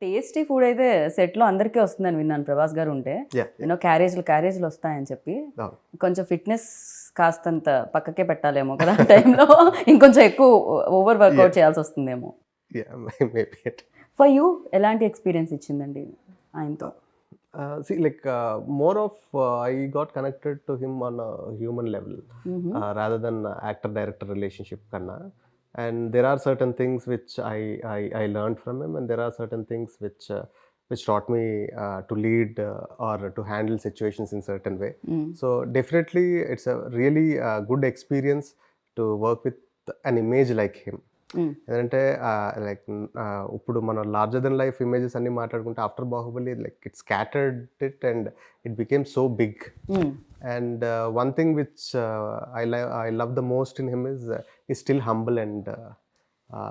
Tasty food అయితే సెట్లో అందరికీ వస్తుందని విన్నాను ప్రభాస్ గారు ఉంటే. క్యారేజ్లు వస్తాయని చెప్పి కొంచెం ఫిట్నెస్ కాస్తంత పక్కకే పెట్టాలేమో కదా ఆ టైంలో. ఇంకొంచెం ఎక్కువ ఓవర్ వర్కౌట్ చేయాల్సి వస్తుందేమో. ఫర్ యూ ఎలాంటి ఎక్స్పీరియన్స్ ఇచ్చిందండి ఆయనతో? More of I got connected to him on a human level rather than actor-director relationship kanna. And there are certain things which I learned from him, and there are certain things which taught me to lead or to handle situations in certain way. So definitely it's a really good experience to work with an image like him. ఎందుకంటే ఇప్పుడు మన larger than life images అన్ని మాట్లాడుకుంటే after Baahubali it scattered it and it became so big. And one thing which I love the most in him is still humble and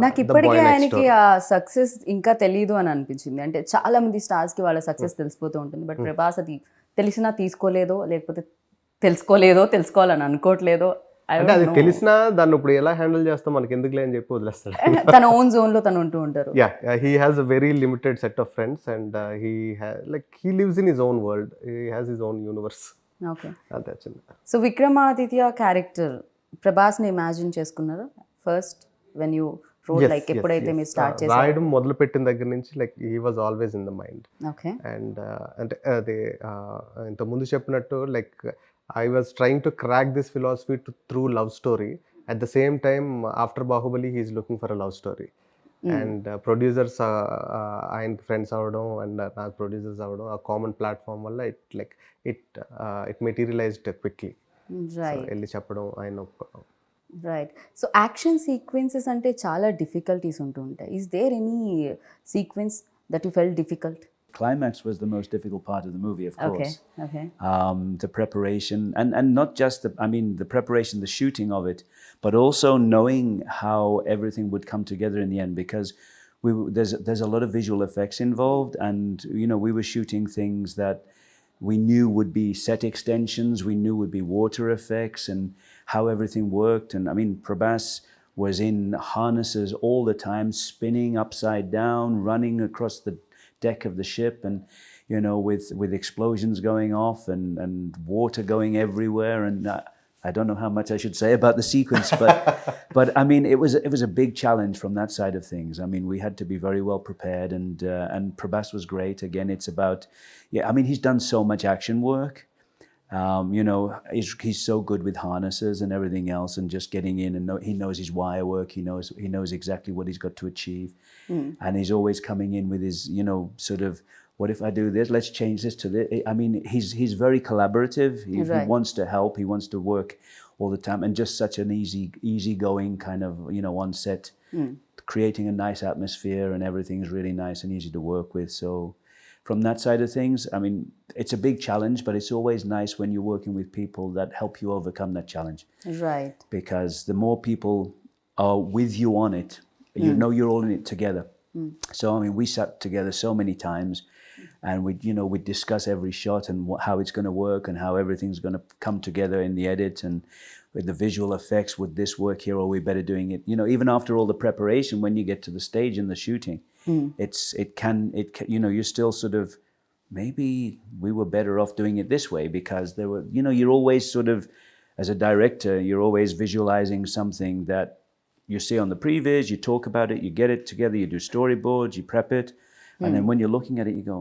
నాకు ఇప్పటికే ఆయనకి ఆ success ఇంకా తెలియదు అని అనిపించింది. అంటే చాలా మంది స్టార్స్ కి వాళ్ళ సక్సెస్ తెలిసిపోతూ ఉంటుంది, బట్ ప్రభాస్ అది తెలిసినా తీసుకోలేదో, లేకపోతే తెలుసుకోవాలని అనుకోవట్లేదో. అంటే అది తెలిసినా దాన్ని ఇప్పుడు ఎలా హ్యాండిల్ చేస్తాం మనకి ఎందుకులే అని చెప్పి వదిలేస్తాడు. తన ఓన్ జోన్ లో తను ఉంటూ ఉంటారు. He has a very limited set of friends and he lives in his own world. He has his own universe. Okay, అంతే చిన్న. సో విక్రమాదిత్య క్యారెక్టర్ ప్రభాస్ ని ఇమాజిన్ చేసుకున్నారా first when you road? Like ఎప్పుడైతే మీరు స్టార్ట్ చేశారు రాయడం మొదలు పెట్టిన దగ్గర నుంచి he was always in the mind. Okay. And అంటే అది ఇంత ముందు చెప్పినట్టు I was trying to crack this philosophy through love story. At the same time, after Bahubali, he is looking for a love story. And producers, ఆయన friends అవ్వడం and నాకు producers అవ్వడం, ఆ కామన్ ప్లాట్ఫామ్ వల్ల ఇట్ మెటీరియలైజ్డ్ క్విక్లీ. వెళ్ళి చెప్పడం ఆయన ఒప్పుకోవడం. రైట్. సో యాక్షన్ సీక్వెన్సెస్ అంటే చాలా డిఫికల్టీస్ ఉంటూ ఉంటాయి. Is there any sequence that you felt difficult? Climax was the most difficult part of the movie, of course. Okay. The preparation and not just the preparation, the shooting of it, but also knowing how everything would come together in the end, because there's a lot of visual effects involved, and we were shooting things that we knew would be set extensions, we knew would be water effects, and how everything worked. And Prabhas was in harnesses all the time, spinning upside down, running across the deck of the ship, and with explosions going off and water going everywhere. And I don't know how much I should say about the sequence, but it was a big challenge from that side of things. We had to be very well prepared, and Prabhas was great. Again, it's about he's done so much action work. He's so good with harnesses and everything else, and just getting in, and he knows his wire work. He knows exactly what he's got to achieve, and he's always coming in with his sort of, what if I do this? Let's change this to this. He's very collaborative. He wants to help. He wants to work all the time, and just such an easygoing kind of on set, creating a nice atmosphere, and everything's really nice and easy to work with. So from that side of things, it's a big challenge, but it's always nice when you're working with people that help you overcome that challenge. Right. Because the more people are with you on it, you're all in it together. So we sat together so many times, and we'd discuss every shot and how it's going to work and how everything's going to come together in the edit, and with the visual effects, would this work here, or are we better doing it? Even after all the preparation, when you get to the stage in the shooting, it can you're still sort of, maybe we were better off doing it this way, because there were you're always sort of, as a director, you're always visualizing something that you see on the previs, you talk about it, you get it together, you do storyboards, you prep it, and then when you're looking at it, you go,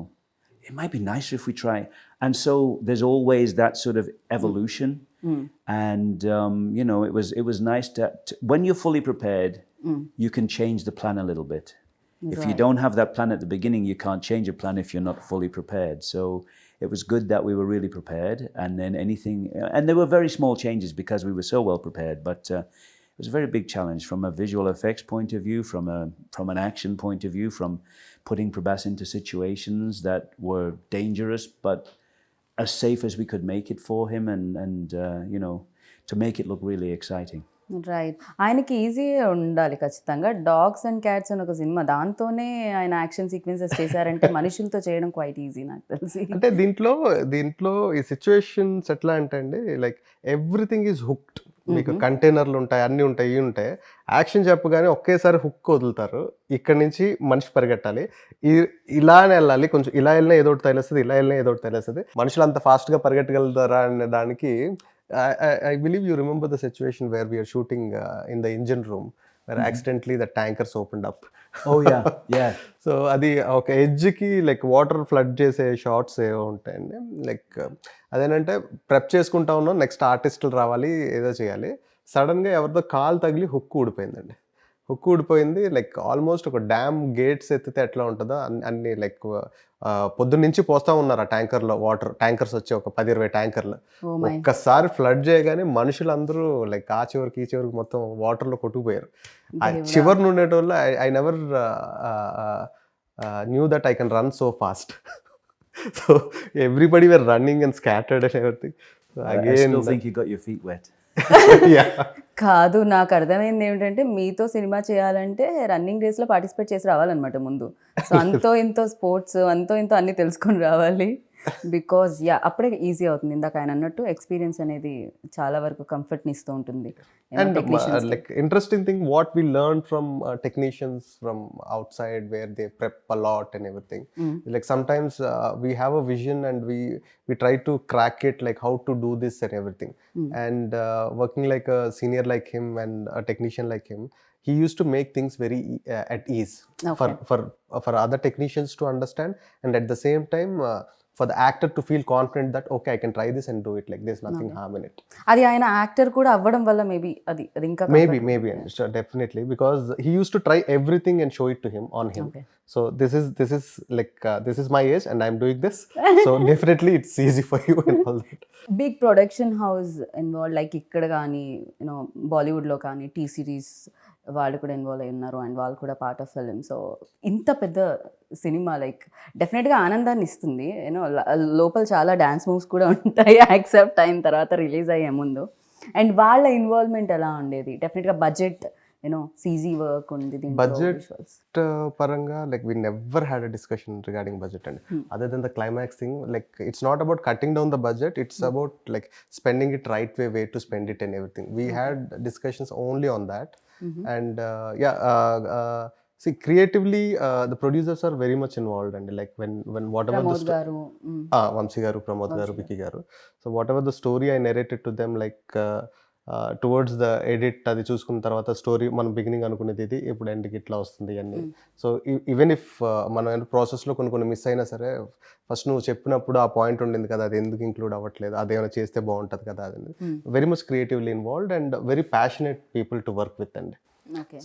it might be nicer if we try. And so there's always that sort of evolution. And it was nice to when you're fully prepared, you can change the plan a little bit. If you don't have that plan at the beginning, you can't change a plan if you're not fully prepared. So it was good that we were really prepared, and then and there were very small changes because we were so well prepared, but it was a very big challenge from a visual effects point of view, from an action point of view, from putting Prabhas into situations that were dangerous, but as safe as we could make it for him, and to make it look really exciting. Right. ఆయనకి easy ఉండాలి ఖచ్చితంగా. Dogs and cats అని ఒక cinema, దాంతోనే ఆయన action sequences చేశారంటే మనుషులతో చేయడం క్వైట్ ఈజీ నాకు తెలిసి. అంటే దీంట్లో ఈ సిచ్యువేషన్స్ ఎట్లా అంటే అండి, ఎవ్రీథింగ్ ఈజ్ హుక్డ్. మీకు కంటైనర్లు ఉంటాయి, అన్నీ ఉంటాయి, ఇవి ఉంటాయి. యాక్షన్ చెప్పగానే ఒకేసారి హుక్ వదులుతారు. ఇక్కడ నుంచి మనిషి పరిగెట్టాలి, ఇలానే వెళ్ళాలి, కొంచెం ఇలా వెళ్ళినా ఏదో ఒకటి తెలుస్తుంది, ఇలా వెళ్ళినా ఏదో ఒకటి తెలుస్తుంది. మనుషులు అంత ఫాస్ట్గా పరిగెట్టగలుగుతారా అనే దానికి I believe you remember the situation where we are shooting in the engine room where accidentally the tankers opened up. Oh yeah, yeah. So అది ఒక ఎడ్జ్కి లైక్ వాటర్ ఫ్లడ్ చేసే షార్ట్స్ ఏవో ఉంటాయండి. లైక్ అదేంటంటే ప్రెప్ చేసుకుంటా ఉన్నాం, నెక్స్ట్ ఆర్టిస్టులు రావాలి, ఏదో చేయాలి. సడన్గా ఎవరితో కాలు తగిలి హుక్ ఊడిపోయిందండి. హుక్ ఊడిపోయింది. లైక్ ఆల్మోస్ట్ ఒక డ్యామ్ గేట్స్ ఎత్తితే ఎట్లా ఉంటుందో అన్ని లైక్ పొద్దున్నుంచి పోస్తూ ఉన్నారు ఆ ట్యాంకర్లో వాటర్. ట్యాంకర్స్ వచ్చి ఒక 10-20 ట్యాంకర్లు ఒక్కసారి ఫ్లడ్ చేయగానే మనుషులందరూ లైక్ ఆ చివరికి ఈ చివరికి మొత్తం వాటర్లో కొట్టుకుపోయారు. ఆ చివరి నుండేటోళ్ళు I never knew that I can run so fast. So everybody were running and scattered and everything. I still think you got your feet wet. కాదు, నాకు అర్థమైంది ఏమిటంటే మీతో సినిమా చేయాలంటే రన్నింగ్ రేస్లో పార్టిసిపేట్ చేసి రావాలన్నమాట ముందు. సో అంతో ఇంతో స్పోర్ట్స్, అంతో ఇంతో అన్నీ తెలుసుకొని రావాలి. బికాజ్ అప్పుడే ఈజీ అవుతుంది. ఇందాక ఆయన అన్నట్టు ఎక్స్పీరియన్స్ అనేది చాలా వరకు కంఫర్ట్ని ఇస్తూ ఉంటుంది. And like interesting thing what we learned from technicians from outside where they prep a lot and everything. Like sometimes we have a vision and we try to crack it, like how to do this and everything. And working like a senior like him and a technician like him, he used to make things very at ease for other technicians to understand, and at the same time for the actor to feel confident that okay, I can try this and do it, like there's nothing harm in it. అది ఆయన actor కూడా అవ్వడం వల్ల maybe అది ఇంకా maybe sure, definitely, because he used to try everything and show it to him on him. So this is like this is my age and I'm doing this, so definitely it's easy for you and all that. Big production house involve, like ఇక్కడ కానీ you know బాలీవుడ్లో కానీ T series వాళ్ళు కూడా involve అయి ఉన్నారు and వాళ్ళు కూడా పార్ట్ ఆఫ్ ఫిలిం. సో ఇంత పెద్ద సినిమా లైక్ డెఫినెట్గా ఆనందాన్ని ఇస్తుంది. యూనో లోపల చాలా డ్యాన్స్ మూవ్స్ కూడా ఉంటాయి యాక్సెప్ట్ అయిన తర్వాత, రిలీజ్ అయ్యే ముందు. అండ్ వాళ్ళ ఇన్వాల్వ్మెంట్ ఎలా ఉండేది? డెఫినెట్గా బడ్జెట్, యూనో సీజీ వర్క్ ఉంది budget paranga, like we never had a discussion regarding budget, and other than the climax thing, like it's not about cutting down the budget, it's about like spending it right way to spend it and everything. We had discussions only on that. And see, creatively the producers are very much involved, and like when whatever Pramod garu, Vamsi garu, Pramod garu, Vicky garu, so whatever the story I narrated to them, like towards the edit అది చూసుకున్న తర్వాత story మనం beginning అనుకునేది ఇది ఇప్పుడు ఎండ్కి ఇట్లా వస్తుంది అన్ని. సో ఈవెన్ ఇఫ్ మనం ప్రాసెస్లో కొన్ని మిస్ అయినా సరే, ఫస్ట్ నువ్వు చెప్పినప్పుడు ఆ పాయింట్ ఉండింది కదా, అది ఎందుకు ఇంక్లూడ్ అవ్వట్లేదు, అదేమైనా చేస్తే బాగుంటుంది కదా, అది very much creatively involved and very passionate people to work with అండి.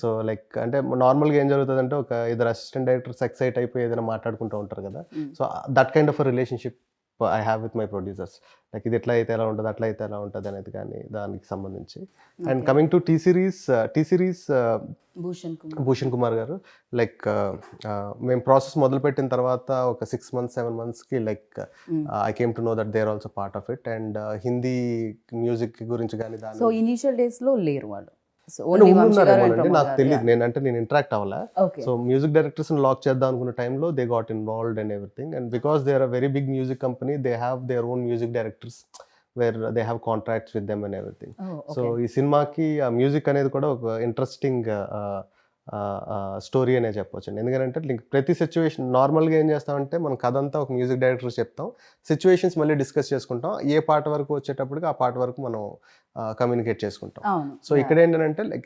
సో లైక్ అంటే నార్మల్గా ఏం జరుగుతుంది అంటే ఒక ఇద్దరు అసిస్టెంట్ డైరెక్టర్స్ ఎక్సైట్ అయిపోయి ఏదైనా మాట్లాడుకుంటూ ఉంటారు కదా. So that kind of relationship I have with my producers, like ఇది ఎట్లా అయితే ఎలా ఉంటుంది, అట్లా అయితే ఎలా ఉంటుంది అనేది కానీ దానికి సంబంధించి. And coming to T Series Bhushan Kumar garu, like మేము ప్రాసెస్ మొదలుపెట్టిన తర్వాత ఒక 6 months 7 monthsకి like I came to know that they are also part of it. And Hindi music గురించి కానీ దాని సో ఇనిషియల్ డేస్లో లేరు వాళ్ళు, నాకు తెలియదు, నేను ఇంటరాక్ట్ అవ్వలే. సో మ్యూజిక్ డైరెక్టర్స్ లాక్ చేద్దాం అనుకున్న టైంలో they got involved and everything. And because they are a very big music company, they have their own music directors where they have contracts with them and everything. So ఈ సినిమాకి ఆ music అనేది కూడా ఒక interesting story అనే చెప్పొచ్చు. ఎందుకంటే ప్రతి సిచ్యువేషన్ నార్మల్గా ఏం చేస్తామంటే మనం కథ అంతా ఒక మ్యూజిక్ డైరెక్టర్ చెప్తాం, సిచ్యువేషన్స్ మళ్ళీ డిస్కస్ చేసుకుంటాం, ఏ పాట వరకు వచ్చేటప్పటికి ఆ పాట వరకు మనం కమ్యూనికేట్ చేసుకుంటాం. సో ఇక్కడ ఏంటంటే లైక్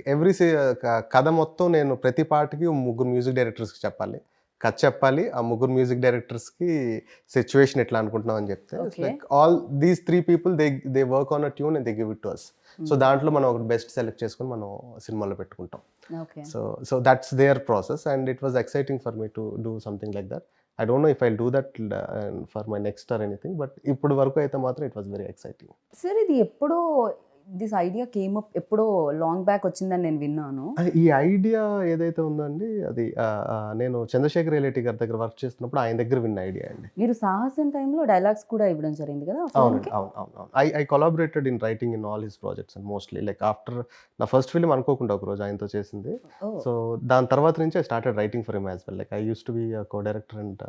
కథ మొత్తం నేను ప్రతి పాటకి 3 మ్యూజిక్ డైరెక్టర్స్కి చెప్పాలి, కథ చెప్పాలి, ఆ 3 మ్యూజిక్ డైరెక్టర్స్కి సిచ్యువేషన్ ఎట్లా అనుకుంటున్నాం అని చెప్తే like all these 3 people they work on a tune and they give it to us. So దాంట్లో మనం ఒక బెస్ట్ సెలెక్ట్ చేసుకుని మనం సినిమాలో పెట్టుకుంటాం. So that's their process and it was exciting for me to do something like that. I don't know if I'll do that for my next or anything, but ఇప్పుడు వరకు అయితే మాత్రం it was very exciting. Sir ఇది ఎప్పుడో this idea came up ఎప్పుడో long back వచ్చిందని నేను విన్నాను. ఈ ఐడియా ఏదైతే ఉందండి అది నేను చంద్రశేఖర్ రెడ్డి గారి దగ్గర వర్క్ చేస్తున్నప్పుడు ఆయన దగ్గర విన్న ఐడియా అండి. మీరు సాహసం టైంలో డైలాగ్స్ కూడా ఇవ్వడం జరిగింది కదా? అవునండి, అవును. I collaborated in writing in all his projects and mostly like after నా ఫస్ట్ ఫిల్మ్ అనుకోకుండా ఒక రోజు ఆయనతో చేసింది. సో దాని తర్వాత నుంచి I started writing for him as well. Like I use to be co director and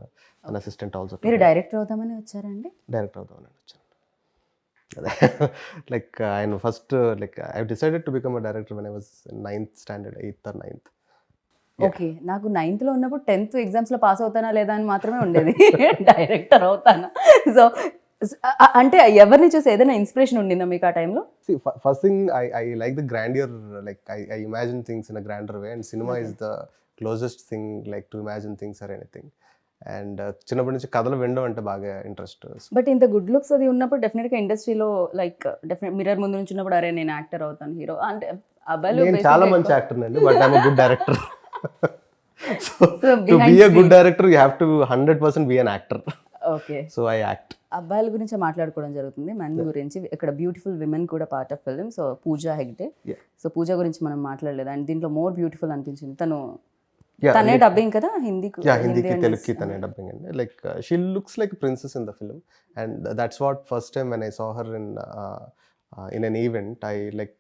an assistant also. మీరు డైరెక్టర్ అవుదామని వచ్చారండి? డైరెక్టర్ అవుదామని వచ్చాను. లైక్ ఆయన first like I decided to become a director when I was 9th standard 8th or 9th. Okay, నాకు 9th లో ఉన్నప్పుడు 10th ఎగ్జామ్స్లో పాస్ అవుతానా లేదా అని మాత్రమే ఉండేది. డైరెక్టర్ అవుతానా. సో అంటే ఎవరిని చూసి ఏదైనా ఇన్స్పిరేషన్ ఉండిందా మీకు ఆ టైంలో? See, first thing, I like the grandeur, like I imagine things in a grander way, and cinema is the closest thing, like to imagine things or anything. And చిన్నప్పటి నుంచి కథలు వినడం అంటే బాగా ఇంట్రెస్ట్. బట్ ఇంత గుడ్ లుక్స్ అది ఉన్నప్పుడు డెఫినెట్గా ఇండస్ట్రీలో లైక్ డెఫినెట్ మిర్రర్ ముందు నుంచి ఉన్నప్పుడు అరే నేను యాక్టర్ అవుతాను, హీరో అంటే అబ్బాయిలు నేను చాలా మంచి యాక్టర్ అండి, but I'm good director. So to be a good director you have to 100% be an actor. Okay, So I act. అబ్బాయిల గురించి మాట్లాడుకోవడం జరుగుతుంది, మెన్ గురించి. ఇక్కడ బ్యూటిఫుల్ విమెన్ కూడా part of film. So Pooja Hegde. So Pooja గురించి మనం మాట్లాడలేదు, అండ్ దీంట్లో మోర్ బ్యూటిఫుల్ అనిపించింది. తనే డబ్బింగ్ కదా హిందీకి తెలుగుకి తనే డబ్బింగ్ అండి. Like she looks like princess in the film, and that's what first time when I saw her in an event I like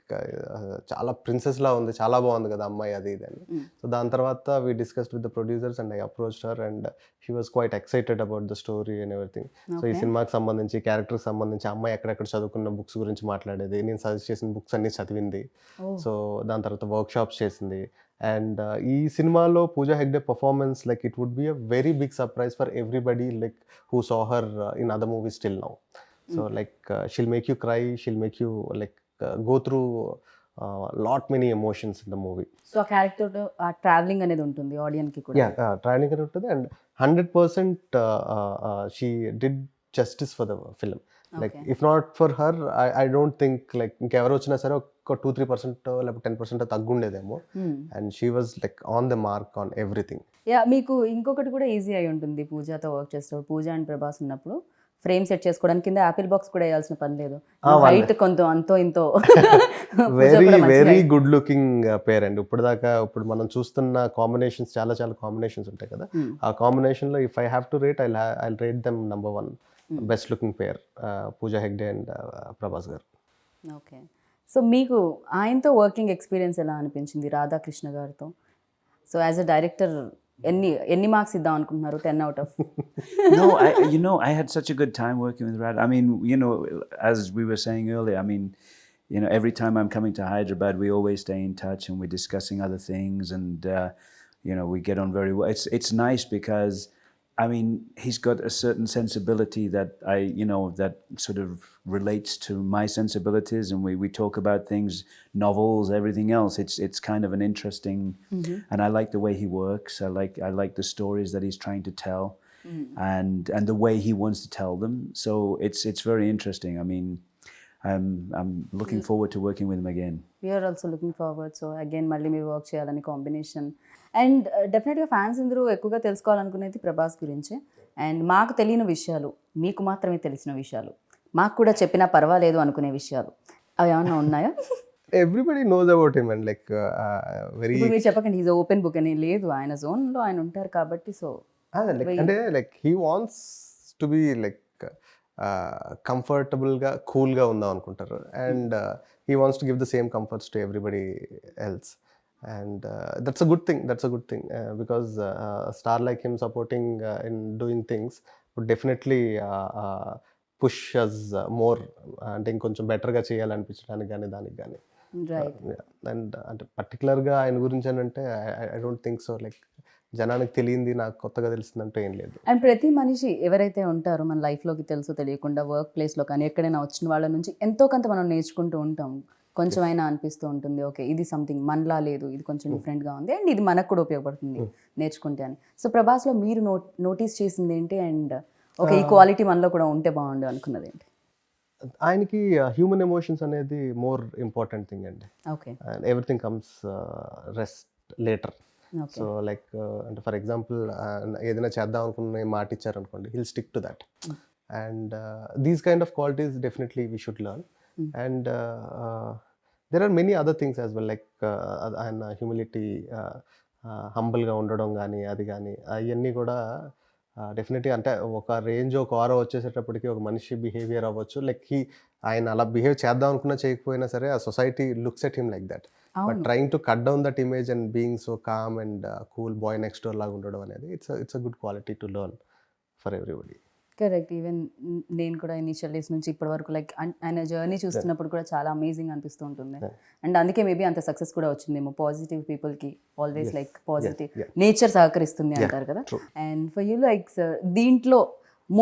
చాలా ప్రిన్సెస్ లా ఉంది, చాలా బాగుంది కదా అమ్మాయి అది ఇది అని. సో దాని తర్వాత we discussed with the producers and I approached her, and she was quite excited about the story and everything. So ఈ సినిమాకి సంబంధించి, క్యారెక్టర్కి సంబంధించి అమ్మాయి ఎక్కడెక్కడ చదువుకున్న బుక్స్ గురించి మాట్లాడేది, నేను సజెస్ట్ చేసిన బుక్స్ అన్ని చదివింది. సో దాని తర్వాత వర్క్ షాప్స్ చేసింది. అండ్ ఈ సినిమాలో Pooja Hegde performance like it would be a very big surprise for everybody like who saw her in other movies still now. So like she'll make you cry, she'll make you like go through lot many emotions in the movie. So ఆ character ఆ travelling అనేది ఉంటుంది audience కి కూడా. Traveling అని ఉంటుంది, and 100% she did justice for the film. Like if not for her, I don't think like ఇంకెవరు వచ్చినా సరే ఒక 2-3% లేకపోతే 10% తగ్గుండేదేమో. And she was like on the mark on everything. మీకు ఇంకొకటి కూడా ఈజీ అయి ఉంటుంది పూజాతో వర్క్ చేసేటప్పుడు. పూజ అండ్ ప్రభాస్ ఉన్నప్పుడు ఫ్రేమ్ సెట్ చేసుకోవడానికి కింద యాపిల్ బాక్స్ కూడా వేయాల్సిన పని లేదు, హైట్ కొంత అంతో ఇంతో. వెరీ గుడ్ లుకింగ్ పేర్ అండి. ఇప్పుడు మనం చూస్తున్న కాంబినేషన్స్ చాలా కాంబినేషన్స్ ఉంటాయి కదా, ఆ కాంబినేషన్ లో if I have to rate I rate them number 1 best looking pair, Pooja Hegde and Prabhas గారు. ఓకే, సో మీకు ఆయనతో వర్కింగ్ ఎక్స్పీరియన్స్ ఎలా అనిపించింది, రాధాకృష్ణ గారితో? సో యాజ్ అ డైరెక్టర్ ఎన్ని మార్క్స్ ఇద్దాం అనుకుంటున్నారు 10 out of? No, I had such a good time working with Radhe. I mean, as we were saying earlier, I mean, every time I'm coming to Hyderabad, we always stay in touch and we're discussing other things, and we get on very well. It's nice because I mean, he's got a certain sensibility that that sort of relates to my sensibilities, and we talk about things, novels, everything else. It's kind of an interesting, and I like the way he works. I like the stories that he's trying to tell, and the way he wants to tell them. So it's very interesting. I mean, I'm looking forward to working with him again. We are also looking forward. So again, మళ్ళీ మీరు work చేయాలని combination. And డెఫినెట్గా fans అందరూ ఎక్కువగా తెలుసుకోవాలనుకునేది ప్రభాస్ గురించే. And మాకు తెలియని విషయాలు, మీకు మాత్రమే తెలిసిన విషయాలు, మాకు కూడా చెప్పినా పర్వాలేదు అనుకునే విషయాలు అవి ఏమన్నా ఉన్నాయా? Everybody knows about him and like very. మీరు చెప్పకండి ఈజ్ ఓపెన్ బుక్ అని. లేదు, ఆయన జోన్లో ఆయన ఉంటారు కాబట్టి. సో అంటే like he wants to be like కంఫర్టబుల్గా కూల్గా ఉందాం అనుకుంటారు, and he wants to give the same comforts to everybody else. And that's a good thing, because a star like him supporting in doing things would definitely push us more, అంటే ఇంకొంచెం బెటర్గా చేయాలనిపించడానికి కానీ దానికి కానీ. అండ్ అంటే పర్టికులర్గా ఆయన గురించి అని అంటే I don't think so. Like జనానికి తెలియంది నాకు కొత్తగా తెలిసిందంటే ఏం లేదు. అండ్ ప్రతి మనిషి ఎవరైతే ఉంటారో మన లైఫ్లోకి తెలుసో తెలియకుండా వర్క్ ప్లేస్లో కానీ ఎక్కడైనా వచ్చిన వాళ్ళ నుంచి ఎంతో కొంత మనం నేర్చుకుంటూ ఉంటాం. కొంచెం అయినా అనిపిస్తూ ఉంటుంది, ఓకే ఇది సంథింగ్ మనలా లేదు, ఇది కొంచెం డిఫరెంట్గా ఉంది, అండ్ ఇది మనకు కూడా ఉపయోగపడుతుంది నేర్చుకుంటే అని. సో ప్రభాస్లో మీరు నోటీస్ చేసింది ఏంటి, అండ్ ఓకే ఈ క్వాలిటీ మనలో కూడా ఉంటే బాగుండు అనుకున్నది ఏంటి? ఆయనకి హ్యూమన్ ఎమోషన్స్ అనేది మోర్ ఇంపార్టెంట్ థింగ్ అండి. Okay, and everything comes rest later. So like అంటే ఫర్ ఎగ్జాంపుల్ ఏదైనా చేద్దాం అనుకున్న మాట ఇచ్చారనుకోండి, hill stick to that. And these kind of qualities definitely we should learn. And there are many other things as well, like and humility, హంబుల్గా ఉండడం కానీ అది కానీ అవన్నీ కూడా డెఫినెట్లీ అంటే ఒక రేంజ్ ఒక ఆరో వచ్చేసేటప్పటికి ఒక మనిషి బిహేవియర్ అవ్వచ్చు, లైక్ ఆయన అలా బిహేవ్ చేద్దాం అనుకున్నా చేయకపోయినా సరే ఆ society looks at him like that. But trying to cut down that image and being so calm and cool bye next door లాగా ఉండడం అనేది it's a good quality to learn for everybody. Correct. Even నేను కూడా initial days నుంచి ఇప్పటి వరకు like ఆయన journey చూస్తున్నప్పుడు కూడా చాలా అమేజింగ్ అనిపిస్తూ ఉంటుంది. అండ్ అందుకే మేబీ అంత సక్సెస్ కూడా వచ్చిందేమో. పాజిటివ్ పీపుల్కి ఆల్వేస్ లైక్ పాజిటివ్ నేచర్ సహకరిస్తుంది అంటారు కదా. And for you like sir దీంట్లో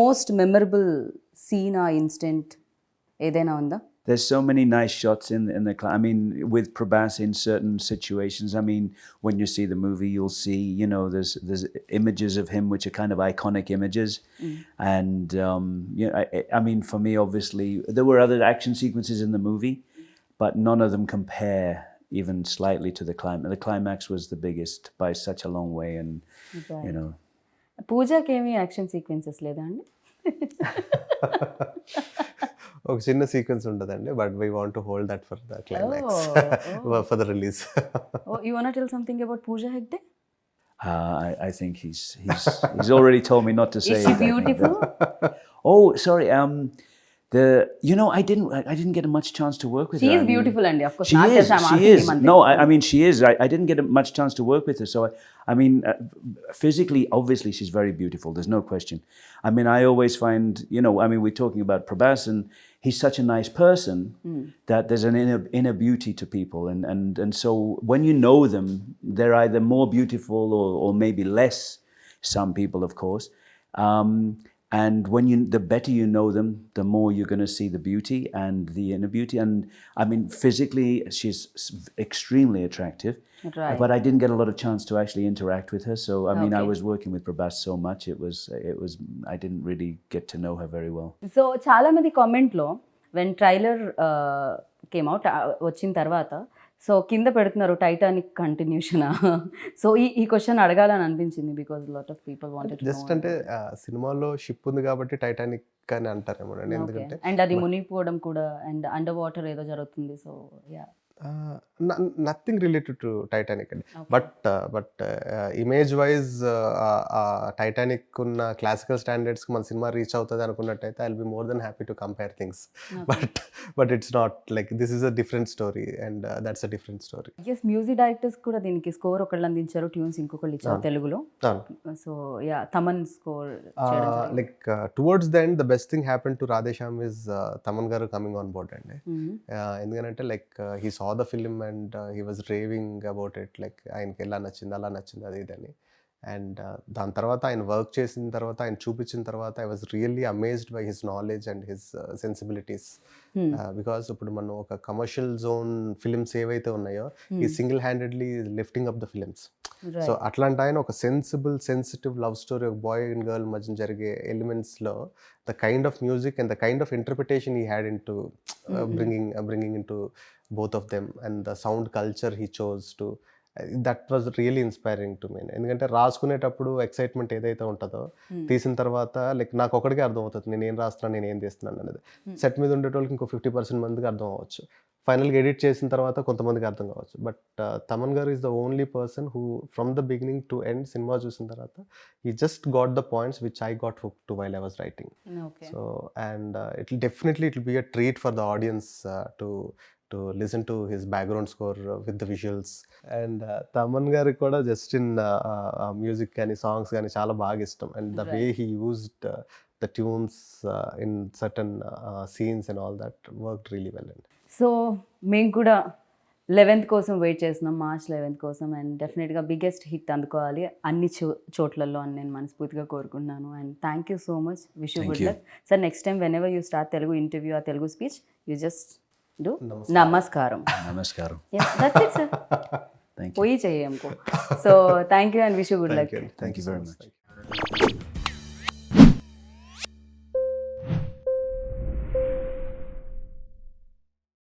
మోస్ట్ మెమరబుల్ సీన్ ఆ ఇన్సిడెంట్ ఏదైనా ఉందా? There's so many nice shots in the I mean, with Prabhas in certain situations. I mean, when you see the movie, you'll see, you know, there's images of him which are kind of iconic images. And you know, I mean, for me, obviously, there were other action sequences in the movie, but none of them compare even slightly to the climax. The climax was the biggest by such a long way, and you know. పూజకి ఏమి action sequences లేదా అండి? ఒక చిన్న sequence ఉంటుందండి, but we want to hold that for the climax for the release. You wanna tell something about Pooja Hegde? I think he's already told me not to say. Is she it, I think, beautiful? Oh, sorry. You know, I didn't get much chance to work with her. She I is mean, beautiful, and of course, she not is. just I'm She asking is. him on No, this. I mean she is. I didn't get much chance to work with her, so I mean, physically, obviously, she's very beautiful. There's no question. I mean, I always find, you know, I mean, we're talking about Prabhas, and he's such a nice person that there's an inner beauty to people, and so when you know them, they're either more beautiful or maybe less. Some people, of course. And when the better you know them, the more you're going to see the beauty and the inner beauty. And I mean, physically, she's extremely attractive. Right. But I didn't get a lot of chance to actually interact with her. So I mean, I Okay. was working with Prabhas so much. It was. I didn't really get to know her very well. So చాలా మంది కామెంట్లో when trailer came out వచ్చిన తర్వాత so కింద పెడుతున్నారు Titanic continuation. So ఈ question అడగాలని అనిపించింది because lot of people wanted just అంటే సినిమాలో షిప్ ఉంది కాబట్టి టైటానిక్ అని అంటారేమో అండి, ఎందుకంటే అండ్ అది మునిగిపోవడం కూడా అండ్ అండర్ వాటర్ ఏదో జరుగుతుంది. So ya nothing related to Titanic అండి. బట్ ఇమేజ్ వైజ్ టైటానిక్ ఉన్న క్లాసికల్ స్టాండర్డ్స్కి మన సినిమా రీచ్ అవుతుంది అనుకున్నట్టయితే I will be more then happy to compare things. But it's not like this is a different story and that's a different story. Yes music directors కూడా దీనికి score ఒకళ్ళు అందించారు, tunes ఇంకొకళ్ళు ఇచ్చారు తెలుగులో. So ya Thaman score like towards the end the best thing happen to Radhe Shyam is Thaman గారు coming on board అండి. ఎందుకంటే like he saw the film and he was raving about it, like ఆయనకి ఎలా నచ్చింది అలా నచ్చింది అది ఇదని. అండ్ దాని తర్వాత ఆయన వర్క్ చేసిన తర్వాత ఆయన చూపించిన తర్వాత I was really amazed by his knowledge and his sensibilities. Because ఇప్పుడు మనం ఒక కమర్షియల్ జోన్ ఫిలిమ్స్ ఏవైతే ఉన్నాయో ఈ single handedly lifting up the films. So అట్లాంటి ఆయన ఒక సెన్సిటివ్ లవ్ స్టోరీ, ఒక బాయ్ అండ్ గర్ల్ మధ్య జరిగే ఎలిమెంట్స్లో the kind of music and the kind of interpretation he had in to bringing into both of them, and the sound culture he chose to, that was really inspiring to me. ఎందుకంటే రాసుకునేటప్పుడు excitement ఏదైతే ఉంటుందో తీసిన తర్వాత like నాకు ఒకటికే అర్థం అవుతుంది నేను ఏం రాస్తున్నాను నేను ఏం తీస్తున్నాను అనేది. సెట్ మీద ఉండేటోళ్ళకి ఇంకో 50% మందికి అర్థం అవ్వచ్చు, ఫైనల్గా ఎడిట్ చేసిన తర్వాత కొంతమందికి అర్థం కావచ్చు. బట్ తమన్ గారు is the only person who from the beginning to end cinema చూసిన తర్వాత he just got the points which I got hooked to while I was writing. Okay. So and it will be a treat for the audience to listen to his background score with the visuals. And Taman garu kuda just in music కానీ songs కానీ చాలా బాగా ఇష్టం, and the way he used the tunes in certain scenes and all that worked really well. So మేము కూడా 11th కోసం wait చేస్తున్నాం, March 11th కోసం. అండ్ డెఫినెట్గా బిగ్గెస్ట్ హిట్ అందుకోవాలి అన్ని చోట్లలో అని నేను మనస్ఫూర్తిగా కోరుకుంటున్నాను. And thank you so much, wish you good luck sir. Next time whenever you start Telugu interview ఆ Telugu speech you just do namaskaram. Namaskaram. That's it sir. పోయి చెయ్యి हमको. So thank you and wish you good luck. Thank you very much.